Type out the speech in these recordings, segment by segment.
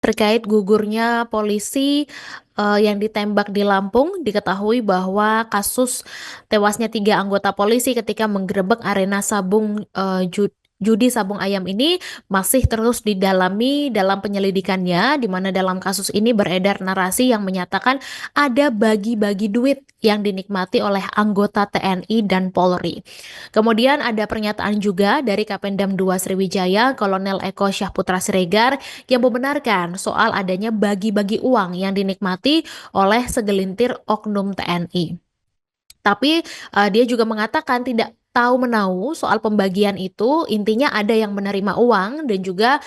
terkait gugurnya polisi, yang ditembak di Lampung. Diketahui bahwa kasus tewasnya 3 anggota polisi ketika menggerebek arena sabung, judi sabung ayam ini masih terus didalami dalam penyelidikannya, di mana dalam kasus ini beredar narasi yang menyatakan ada bagi-bagi duit yang dinikmati oleh anggota TNI dan Polri. Kemudian ada pernyataan juga dari Kapendam 2 Sriwijaya, Kolonel Eko Syahputra Siregar, yang membenarkan soal adanya bagi-bagi uang yang dinikmati oleh segelintir oknum TNI. Tapi, dia juga mengatakan tidak tahu-menahu soal pembagian itu, intinya ada yang menerima uang dan juga,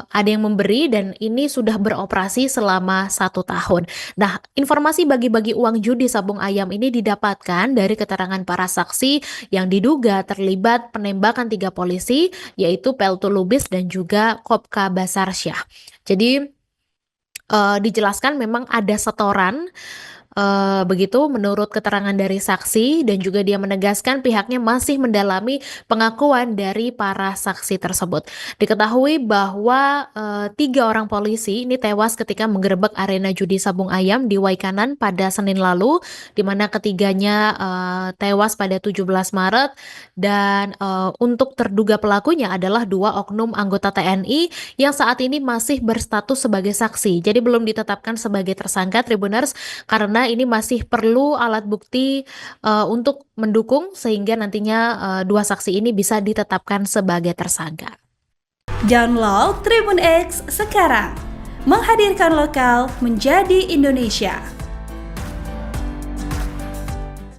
ada yang memberi dan ini sudah beroperasi selama 1 tahun. Nah, informasi bagi-bagi uang judi sabung ayam ini didapatkan dari keterangan para saksi yang diduga terlibat penembakan 3 polisi, yaitu Peltu Lubis dan juga Kopka Basarsyah. Jadi, dijelaskan memang ada setoran, begitu menurut keterangan dari saksi dan juga dia menegaskan pihaknya masih mendalami pengakuan dari para saksi tersebut. Diketahui bahwa, 3 orang polisi ini tewas ketika menggerebek arena judi sabung ayam di Waikanan pada Senin lalu, di mana ketiganya, tewas pada 17 Maret dan, untuk terduga pelakunya adalah 2 oknum anggota TNI yang saat ini masih berstatus sebagai saksi. Jadi belum ditetapkan sebagai tersangka Tribuners, karena ini masih perlu alat bukti, untuk mendukung sehingga nantinya, 2 saksi ini bisa ditetapkan sebagai tersangka. Download Tribun X sekarang, menghadirkan lokal menjadi Indonesia.